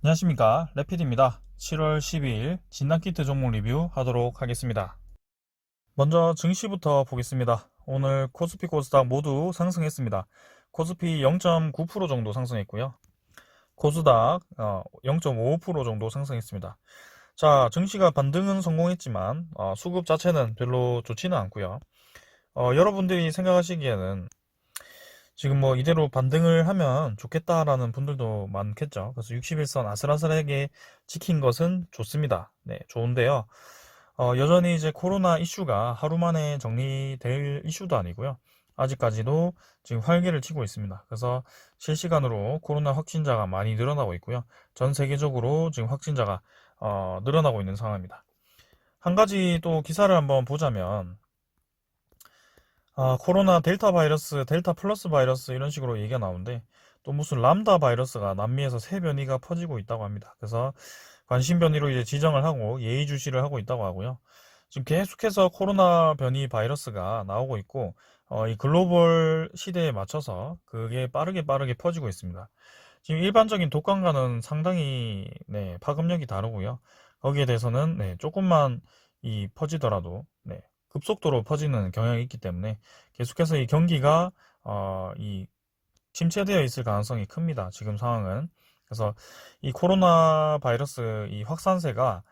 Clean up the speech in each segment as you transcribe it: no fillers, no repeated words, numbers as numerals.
안녕하십니까, 래피드입니다. 7월 12일 진단키트 종목 리뷰 하도록 하겠습니다. 먼저 증시부터 보겠습니다. 오늘 코스피 코스닥 모두 상승했습니다. 코스피 0.9% 정도 상승했고요. 코스닥 0.55% 정도 상승했습니다. 자, 증시가 반등은 성공했지만 수급 자체는 별로 좋지는 않고요. 여러분들이 생각하시기에는 지금 뭐 이대로 반등을 하면 좋겠다라는 분들도 많겠죠. 그래서 61선 아슬아슬하게 지킨 것은 좋습니다. 네, 좋은데요. 여전히 이제 코로나 이슈가 하루 만에 정리될 이슈도 아니고요. 아직까지도 지금 활개를 치고 있습니다. 그래서 실시간으로 코로나 확진자가 많이 늘어나고 있고요. 전 세계적으로 지금 확진자가 늘어나고 있는 상황입니다. 한 가지 또 기사를 한번 보자면 코로나 델타 바이러스, 델타 플러스 바이러스 이런 식으로 얘기가 나오는데 또 무슨 람다 바이러스가 남미에서 새 변이가 퍼지고 있다고 합니다. 그래서 관심 변이로 이제 지정을 하고 예의주시를 하고 있다고 하고요. 지금 계속해서 코로나 변이 바이러스가 나오고 있고 이 글로벌 시대에 맞춰서 그게 빠르게 퍼지고 있습니다. 지금 일반적인 독감과는 상당히 파급력이 다르고요. 거기에 대해서는 조금만 이 퍼지더라도 급속도로 퍼지는 경향이 있기 때문에 계속해서 이 경기가 이 침체되어 있을 가능성이 큽니다. 지금 상황은. 그래서 이 코로나 바이러스 이 확산세가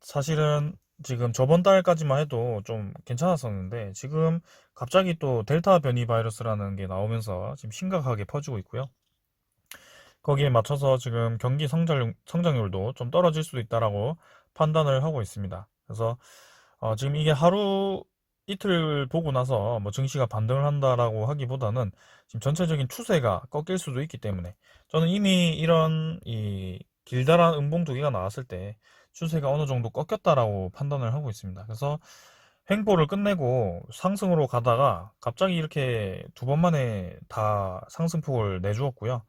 사실은 지금 저번 달까지만 해도 좀 괜찮았었는데 지금 갑자기 또 델타 변이 바이러스라는 게 나오면서 지금 심각하게 퍼지고 있고요. 거기에 맞춰서 지금 경기 성장률도 좀 떨어질 수도 있다라고 판단을 하고 있습니다. 그래서 지금 이게 하루 이틀 보고 나서 뭐 증시가 반등을 한다라고 하기보다는 지금 전체적인 추세가 꺾일 수도 있기 때문에 저는 이미 이런 이 길다란 음봉 두 개가 나왔을 때 추세가 어느 정도 꺾였다라고 판단을 하고 있습니다. 그래서 횡보를 끝내고 상승으로 가다가 갑자기 이렇게 두 번 만에 다 상승폭을 내주었고요.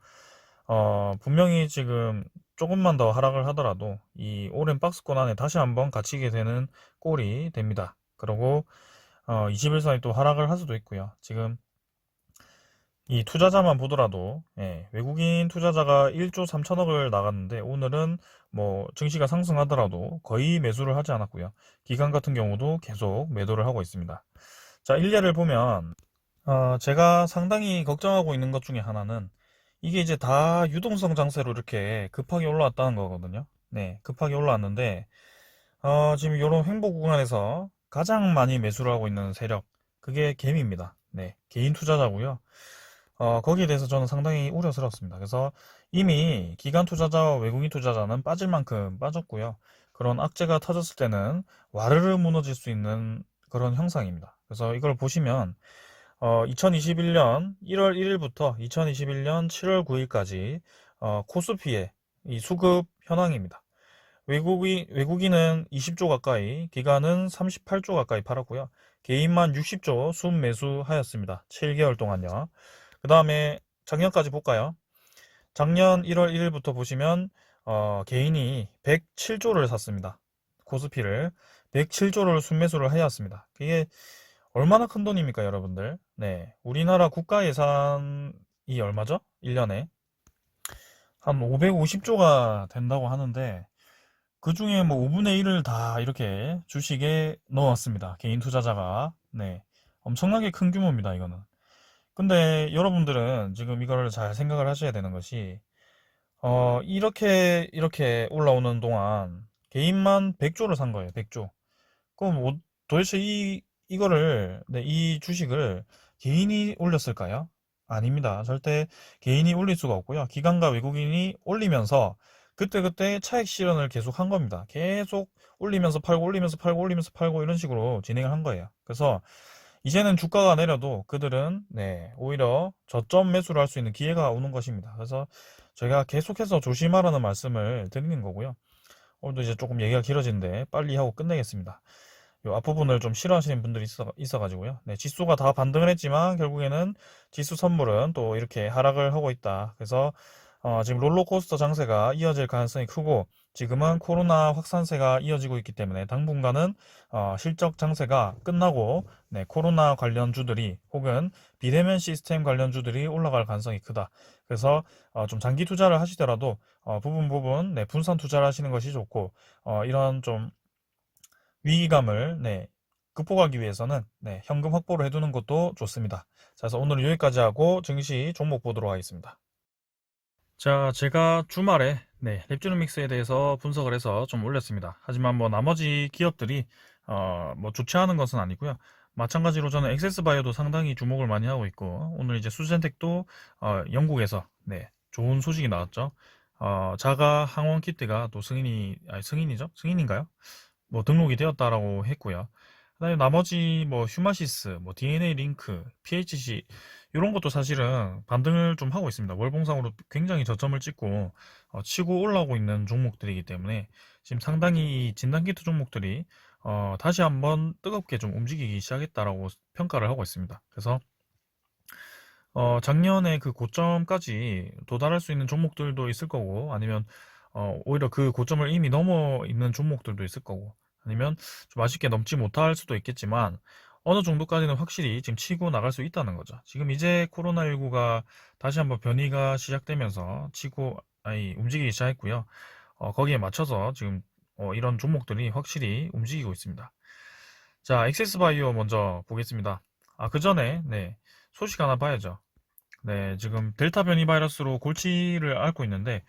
분명히 지금 조금만 더 하락을 하더라도 이 오랜 박스권 안에 다시 한번 갇히게 되는 꼴이 됩니다. 그리고 21선이 또 하락을 할 수도 있고요. 지금 이 투자자만 보더라도 외국인 투자자가 1조 3천억을 나갔는데 오늘은 뭐 증시가 상승하더라도 거의 매수를 하지 않았고요. 기관 같은 경우도 계속 매도를 하고 있습니다. 자, 일례를 보면 제가 상당히 걱정하고 있는 것 중에 하나는 이게 이제 다 유동성 장세로 이렇게 급하게 올라왔다는 거거든요. 네, 급하게 올라왔는데 지금 이런 횡보 구간에서 가장 많이 매수를 하고 있는 세력 그게 개미입니다. 네, 개인 투자자고요. 거기에 대해서 저는 상당히 우려스럽습니다. 그래서 이미 기관 투자자와 외국인 투자자는 빠질 만큼 빠졌고요. 그런 악재가 터졌을 때는 와르르 무너질 수 있는 그런 형상입니다. 그래서 이걸 보시면 2021년 1월 1일부터 2021년 7월 9일까지 코스피의 이 수급 현황입니다. 외국인은 20조 가까이, 기관은 38조 가까이 팔았고요. 개인만 60조 순매수하였습니다. 7개월 동안요. 그 다음에 작년까지 볼까요? 작년 1월 1일부터 보시면 개인이 107조를 샀습니다. 코스피를 107조를 순매수를 하였습니다. 이게 얼마나 큰 돈입니까, 여러분들? 네, 우리나라 국가 예산이 얼마죠? 1년에 한 550조가 된다고 하는데 그 중에 뭐 5분의 1을 다 이렇게 주식에 넣었습니다. 개인 투자자가. 네, 엄청나게 큰 규모입니다, 이거는. 근데 여러분들은 지금 이거를 잘 생각을 하셔야 되는 것이 이렇게 올라오는 동안 개인만 100조를 산 거예요. 100조. 그럼 뭐 도대체 이 주식을 개인이 올렸을까요? 아닙니다. 절대 개인이 올릴 수가 없고요. 기관과 외국인이 올리면서 그때그때 차익 실현을 계속 한 겁니다. 계속 올리면서 팔고 올리면서 팔고 올리면서 팔고 이런 식으로 진행을 한 거예요. 그래서 이제는 주가가 내려도 그들은 오히려 저점 매수를 할 수 있는 기회가 오는 것입니다. 그래서 제가 계속해서 조심하라는 말씀을 드리는 거고요. 오늘도 이제 조금 얘기가 길어지는데 빨리 하고 끝내겠습니다. 요 앞부분을 좀 싫어하시는 분들이 있어가지고요. 네, 지수가 다 반등을 했지만 결국에는 지수 선물은 또 이렇게 하락을 하고 있다. 그래서 지금 롤러코스터 장세가 이어질 가능성이 크고 지금은 코로나 확산세가 이어지고 있기 때문에 당분간은 실적 장세가 끝나고 네, 코로나 관련주들이 혹은 비대면 시스템 관련주들이 올라갈 가능성이 크다. 그래서 좀 장기 투자를 하시더라도 부분 네, 분산 투자를 하시는 것이 좋고 이런 좀 위기감을 네, 극복하기 위해서는 네, 현금 확보를 해두는 것도 좋습니다. 자, 그래서 오늘은 여기까지 하고 증시 종목 보도록 하겠습니다. 자, 제가 주말에 네, 랩지노믹스에 대해서 분석을 해서 좀 올렸습니다. 하지만 뭐 나머지 기업들이 뭐 좋지 않은 것은 아니고요. 마찬가지로 저는 액세스바이오도 상당히 주목을 많이 하고 있고 오늘 이제 수젠텍도 영국에서 네, 좋은 소식이 나왔죠. 자가 항원 키트가 또 승인이죠? 승인인가요? 뭐 등록이 되었다라고 했고요. 그다음에 나머지 뭐 휴마시스, 뭐 DNA 링크, PHC 이런 것도 사실은 반등을 좀 하고 있습니다. 월봉상으로 굉장히 저점을 찍고 치고 올라오고 있는 종목들이기 때문에 지금 상당히 이 진단키트 종목들이 다시 한번 뜨겁게 좀 움직이기 시작했다라고 평가를 하고 있습니다. 그래서 작년에 그 고점까지 도달할 수 있는 종목들도 있을 거고, 아니면, 오히려 그 고점을 이미 넘어 있는 종목들도 있을 거고, 아니면 좀 아쉽게 넘지 못할 수도 있겠지만, 어느 정도까지는 확실히 지금 치고 나갈 수 있다는 거죠. 지금 이제 코로나19가 다시 한번 변이가 시작되면서 움직이기 시작했고요. 거기에 맞춰서 지금, 이런 종목들이 확실히 움직이고 있습니다. 자, 액세스바이오 먼저 보겠습니다. 그 전에, 네, 소식 하나 봐야죠. 네, 지금 델타 변이 바이러스로 골치를 앓고 있는데,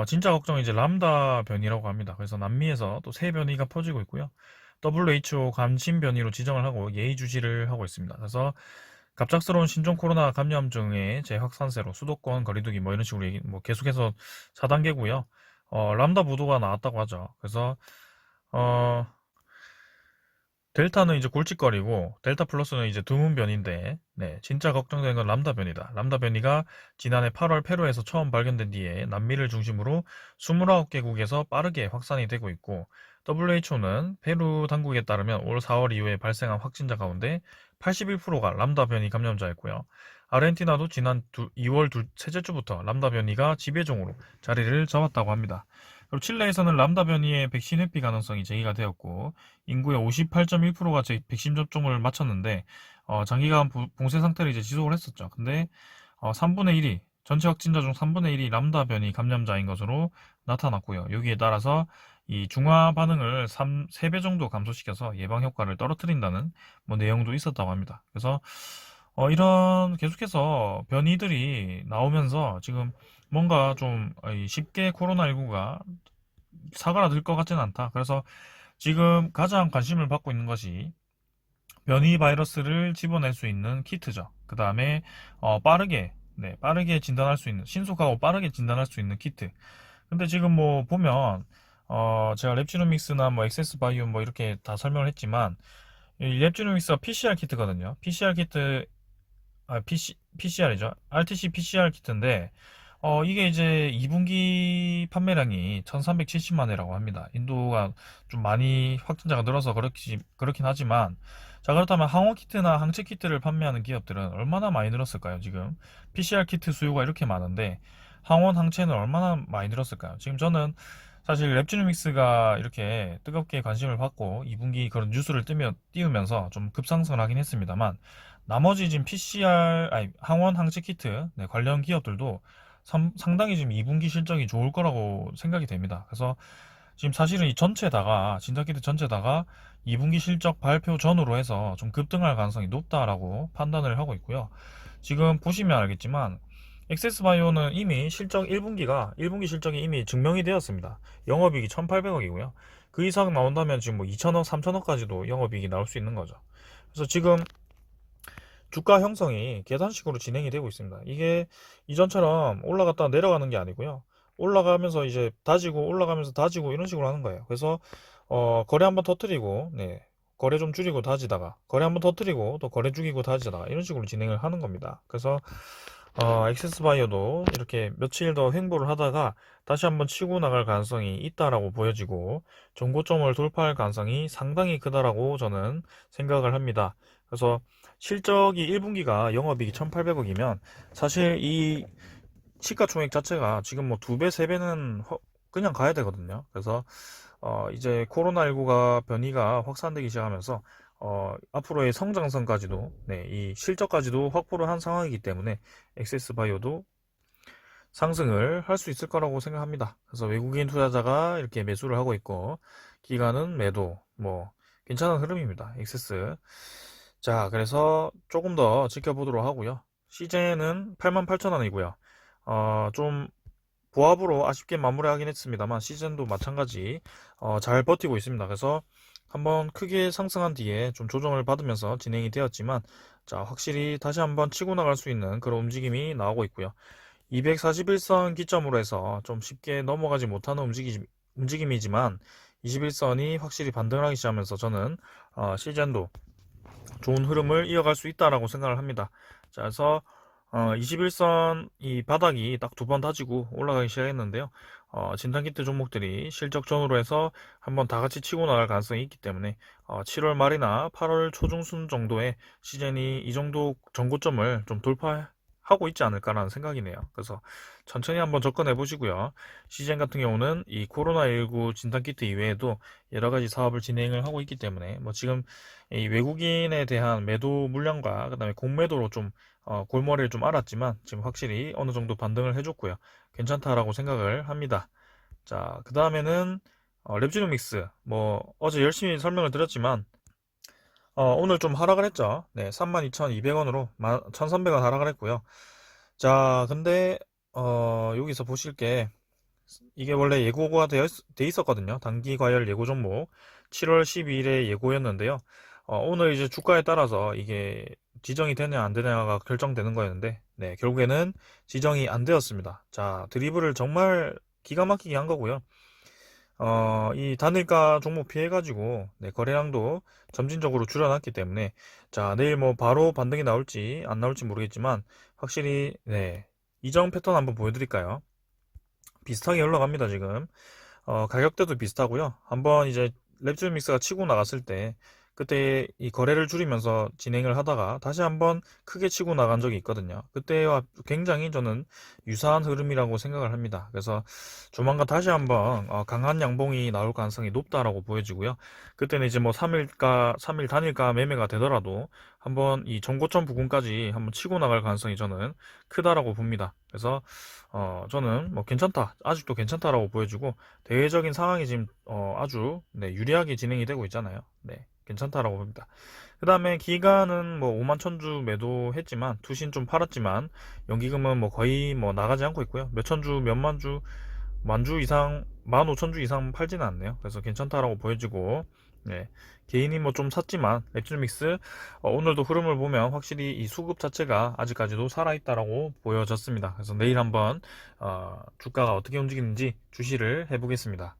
진짜 걱정이 이제 람다 변이라고 합니다. 그래서 남미에서 또 새 변이가 퍼지고 있고요. WHO 감신 변이로 지정을 하고 예의주시를 하고 있습니다. 그래서 갑작스러운 신종 코로나 감염증의 재확산세로 수도권 거리두기 뭐 이런 식으로 뭐 계속해서 4단계고요. 람다 부도가 나왔다고 하죠. 그래서 어, 델타는 이제 골칫거리고 델타 플러스는 이제 드문 변인데 네, 진짜 걱정되는 건 람다 변이다. 람다 변이가 지난해 8월 페루에서 처음 발견된 뒤에 남미를 중심으로 29개국에서 빠르게 확산이 되고 있고 WHO는 페루 당국에 따르면 올 4월 이후에 발생한 확진자 가운데 81%가 람다 변이 감염자였고요. 아르헨티나도 지난 2월 셋째 주부터 람다 변이가 지배종으로 자리를 잡았다고 합니다. 그리고 칠레에서는 람다 변이의 백신 회피 가능성이 제기가 되었고 인구의 58.1%가 백신 접종을 마쳤는데 장기간 봉쇄 상태를 이제 지속을 했었죠. 근데 3분의 1이 전체 확진자 중 3분의 1이 람다 변이 감염자인 것으로 나타났고요. 여기에 따라서 이 중화 반응을 3배 정도 감소시켜서 예방 효과를 떨어뜨린다는 뭐 내용도 있었다고 합니다. 그래서 이런 계속해서 변이들이 나오면서 지금 뭔가 좀 쉽게 코로나19가 사그라들 것 같지는 않다. 그래서 지금 가장 관심을 받고 있는 것이 변이 바이러스를 집어낼 수 있는 키트죠. 그 다음에 빠르게 진단할 수 있는, 신속하고 빠르게 진단할 수 있는 키트. 근데 지금 뭐 보면 제가 랩지노믹스나 뭐 액세스바이오 뭐 이렇게 다 설명을 했지만 이 랩지노믹스가 PCR 키트거든요. PCR 키트 PCR이죠. RTC PCR 키트인데, 이게 이제 2분기 판매량이 1370만 회라고 합니다. 인도가 좀 많이 확진자가 늘어서 그렇긴 하지만, 자, 그렇다면 항원 키트나 항체 키트를 판매하는 기업들은 얼마나 많이 늘었을까요, 지금? PCR 키트 수요가 이렇게 많은데, 항원, 항체는 얼마나 많이 늘었을까요? 지금 저는 사실 랩지노믹스가 이렇게 뜨겁게 관심을 받고 2분기 그런 뉴스를 띄우면서 좀 급상승을 하긴 했습니다만, 나머지 지금 항원 항체 키트 네, 관련 기업들도 상당히 지금 2분기 실적이 좋을 거라고 생각이 됩니다. 그래서 지금 사실은 이 전체다가 진단키트 전체다가 2분기 실적 발표 전후로 해서 좀 급등할 가능성이 높다라고 판단을 하고 있고요. 지금 보시면 알겠지만 액세스바이오는 이미 1분기 실적이 이미 증명이 되었습니다. 영업이익이 1,800억이고요. 그 이상 나온다면 지금 뭐 2천억, 3천억까지도 영업이익이 나올 수 있는 거죠. 그래서 지금 주가 형성이 계단식으로 진행이 되고 있습니다. 이게 이전처럼 올라갔다 내려가는 게 아니고요. 올라가면서 이제 다지고 올라가면서 다지고 이런 식으로 하는 거예요. 그래서 거래 한번 터트리고 네. 거래 좀 줄이고 다지다가 거래 한번 터트리고 또 거래 죽이고 다지다가 이런 식으로 진행을 하는 겁니다. 그래서 액세스바이오도 이렇게 며칠 더 횡보를 하다가 다시 한번 치고 나갈 가능성이 있다라고 보여지고 정고점을 돌파할 가능성이 상당히 크다라고 저는 생각을 합니다. 그래서 실적이 1분기가 영업이익이 1,800억이면 사실 이 시가총액 자체가 지금 뭐 2배, 3배는 그냥 가야 되거든요. 그래서 이제 코로나19가 변이가 확산되기 시작하면서 앞으로의 성장성까지도, 네, 이 실적까지도 확보를 한 상황이기 때문에 엑세스바이오도 상승을 할 수 있을 거라고 생각합니다. 그래서 외국인 투자자가 이렇게 매수를 하고 있고, 기관은 매도, 뭐 괜찮은 흐름입니다. 엑세스. 자, 그래서 조금 더 지켜보도록 하고요. 시제는 88,000원이고요. 좀 보합으로 아쉽게 마무리하긴 했습니다만 시즌도 마찬가지 잘 버티고 있습니다. 그래서 한번 크게 상승한 뒤에 좀 조정을 받으면서 진행이 되었지만, 자, 확실히 다시 한번 치고 나갈 수 있는 그런 움직임이 나오고 있고요. 241선 기점으로 해서 좀 쉽게 넘어가지 못하는 움직임이지만 21선이 확실히 반등을 하기 시작하면서 저는 시즌도 좋은 흐름을 이어갈 수 있다라고 생각을 합니다. 자, 그래서 21선 이 바닥이 딱 두 번 다지고 올라가기 시작했는데요. 진단키트 종목들이 실적 전후로 해서 한번 다 같이 치고 나갈 가능성이 있기 때문에 7월 말이나 8월 초중순 정도에 시즌이 이 정도 전고점을 좀 돌파하고 있지 않을까라는 생각이네요. 그래서 천천히 한번 접근해 보시고요. 시즌 같은 경우는 이 코로나19 진단키트 이외에도 여러 가지 사업을 진행을 하고 있기 때문에 뭐 지금 이 외국인에 대한 매도 물량과 그다음에 공매도로 좀 골머리를 좀 앓았지만 지금 확실히 어느 정도 반등을 해줬고요. 괜찮다라고 생각을 합니다. 자, 그 다음에는 랩지노믹스. 뭐 어제 열심히 설명을 드렸지만 오늘 좀 하락을 했죠. 네, 32,200원으로 1,300원 하락을 했고요. 자, 근데 여기서 보실 게 이게 원래 예고가 돼 있었거든요. 단기 과열 예고 종목 7월 12일에 예고였는데요. 오늘 이제 주가에 따라서 이게 지정이 되냐 안 되냐가 결정되는 거였는데, 네, 결국에는 지정이 안 되었습니다. 자, 드리블을 정말 기가 막히게 한 거고요. 이 단일가 종목 피해가지고, 네, 거래량도 점진적으로 줄어났기 때문에, 자, 내일 뭐 바로 반등이 나올지 안 나올지 모르겠지만, 확실히, 네, 이전 패턴 한번 보여드릴까요? 비슷하게 흘러갑니다, 지금. 가격대도 비슷하고요. 한번 이제 랩지믹스가 치고 나갔을 때 그때 이 거래를 줄이면서 진행을 하다가 다시 한번 크게 치고 나간 적이 있거든요. 그때와 굉장히 저는 유사한 흐름이라고 생각을 합니다. 그래서 조만간 다시 한번 강한 양봉이 나올 가능성이 높다라고 보여지고요. 그때는 이제 뭐 3일 단일가 매매가 되더라도 한번 이 전고점 부근까지 한번 치고 나갈 가능성이 저는 크다라고 봅니다. 그래서 저는 뭐 괜찮다, 아직도 괜찮다라고 보여지고 대외적인 상황이 지금 아주, 네, 유리하게 진행이 되고 있잖아요. 네, 괜찮다라고 봅니다. 그 다음에 기간은 뭐 5만 천주 매도했지만 투신 좀 팔았지만 연기금은 뭐 거의 뭐 나가지 않고 있고요. 몇 천주, 몇만 주, 만주 이상, 15,000주 이상 팔지는 않네요. 그래서 괜찮다라고 보여지고, 네, 개인이 뭐 좀 샀지만 랩질믹스 오늘도 흐름을 보면 확실히 이 수급 자체가 아직까지도 살아있다라고 보여졌습니다. 그래서 내일 한번 주가가 어떻게 움직이는지 주시를 해보겠습니다.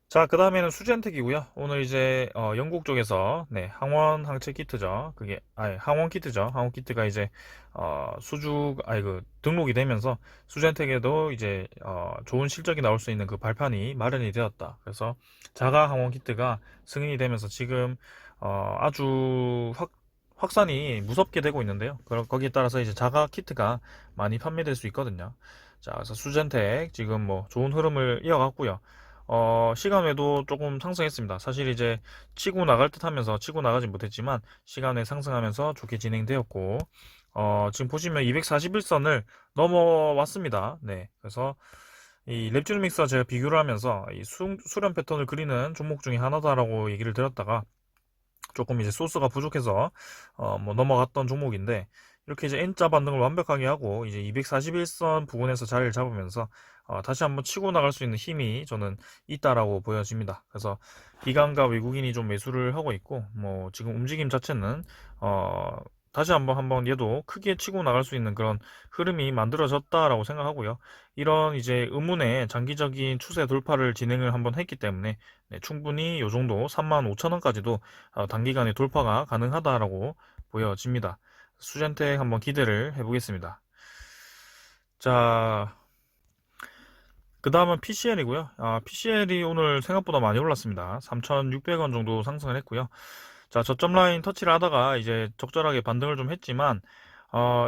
자, 그 다음에는 수젠텍이고요. 오늘 이제 영국 쪽에서, 네, 항원 항체 키트죠. 그게 아니 항원 키트죠. 항원 키트가 이제 그 등록이 되면서 수젠텍에도 이제 좋은 실적이 나올 수 있는 그 발판이 마련이 되었다. 그래서 자가 항원 키트가 승인이 되면서 지금 아주 확산이 무섭게 되고 있는데요. 거기에 따라서 이제 자가 키트가 많이 판매될 수 있거든요. 자, 그래서 수젠텍 지금 뭐 좋은 흐름을 이어갔고요. 시간 외도 조금 상승했습니다. 사실 이제 치고 나갈 듯 하면서 치고 나가지 못했지만 시간에 상승하면서 좋게 진행되었고, 지금 보시면 241선을 넘어왔습니다. 네. 그래서 이 랩지노믹스와 제가 비교를 하면서 이 수렴 패턴을 그리는 종목 중에 하나다라고 얘기를 드렸다가 조금 이제 소스가 부족해서 뭐 넘어갔던 종목인데, 이렇게 이제 N자 반등을 완벽하게 하고 이제 241선 부근에서 자리를 잡으면서 다시 한번 치고 나갈 수 있는 힘이 저는 있다라고 보여집니다. 그래서 기관과 외국인이 좀 매수를 하고 있고, 뭐 지금 움직임 자체는 다시 한번 얘도 크게 치고 나갈 수 있는 그런 흐름이 만들어졌다라고 생각하고요. 이런 이제 의문의 장기적인 추세 돌파를 진행을 한번 했기 때문에, 네, 충분히 이 정도 35,000원까지도 단기간에 돌파가 가능하다라고 보여집니다. 수젠텍 한번 기대를 해보겠습니다. 자, 그 다음은 PCL이고요. PCL이 오늘 생각보다 많이 올랐습니다. 3,600원 정도 상승을 했고요. 자, 저점 라인 터치를 하다가 이제 적절하게 반등을 좀 했지만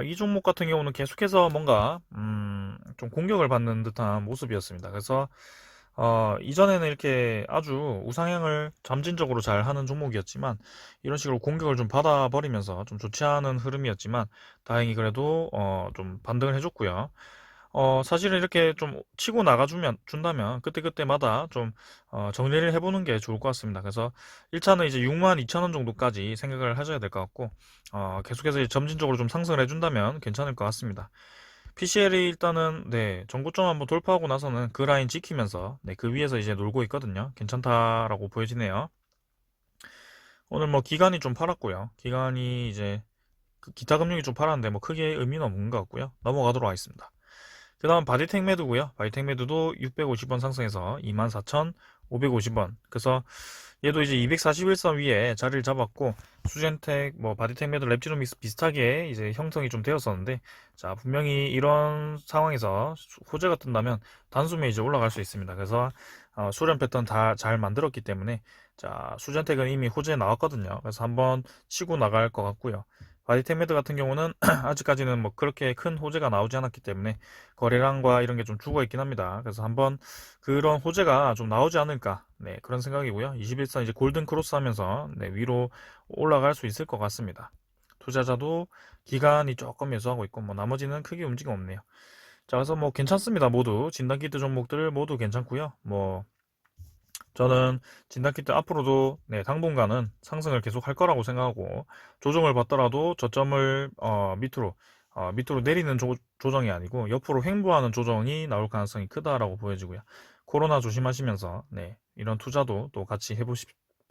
이 종목 같은 경우는 계속해서 뭔가 좀 공격을 받는 듯한 모습이었습니다. 그래서 이전에는 이렇게 아주 우상향을 점진적으로 잘 하는 종목이었지만, 이런 식으로 공격을 좀 받아버리면서 좀 좋지 않은 흐름이었지만, 다행히 그래도, 좀 반등을 해줬고요. 사실은 이렇게 좀 치고 준다면, 그때그때마다 좀, 정리를 해보는 게 좋을 것 같습니다. 그래서 1차는 이제 62,000원 정도까지 생각을 하셔야 될 것 같고, 계속해서 이제 점진적으로 좀 상승을 해준다면 괜찮을 것 같습니다. PCL이 일단은 네 전고점 한번 돌파하고 나서는 그 라인 지키면서 네, 그 위에서 이제 놀고 있거든요. 괜찮다라고 보여지네요. 오늘 뭐 기관이 좀 팔았고요. 기관이 이제 그 기타 금융이 좀 팔았는데 뭐 크게 의미는 없는 것 같고요. 넘어가도록 하겠습니다. 그 다음 바디텍 매도고요. 바디텍 매도도 650원 상승해서 24,550원. 그래서 얘도 이제 241선 위에 자리를 잡았고, 수젠텍, 뭐 바디텍 매도 랩지노믹스 비슷하게 이제 형성이 좀 되었었는데, 자 분명히 이런 상황에서 호재가 뜬다면 단숨에 이제 올라갈 수 있습니다. 그래서 수렴 패턴 다 잘 만들었기 때문에, 자 수젠텍은 이미 호재 나왔거든요. 그래서 한번 치고 나갈 것 같고요. 바디텍 매드 같은 경우는 아직까지는 뭐 그렇게 큰 호재가 나오지 않았기 때문에 거래량과 이런 게 좀 죽어 있긴 합니다. 그래서 한번 그런 호재가 좀 나오지 않을까, 네, 그런 생각이고요. 21선 이제 골든 크로스 하면서 네, 위로 올라갈 수 있을 것 같습니다. 투자자도 기간이 조금 매수하고 있고 뭐 나머지는 크게 움직임 없네요. 자, 그래서 뭐 괜찮습니다. 모두 진단키트 종목들 모두 괜찮고요. 뭐 저는 진단키트 앞으로도 네, 당분간은 상승을 계속 할 거라고 생각하고, 조정을 받더라도 저점을 밑으로 내리는 조정이 아니고 옆으로 횡보하는 조정이 나올 가능성이 크다라고 보여지고요. 코로나 조심하시면서 네, 이런 투자도 또 같이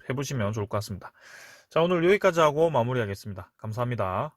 해보시면 좋을 것 같습니다. 자, 오늘 여기까지 하고 마무리하겠습니다. 감사합니다.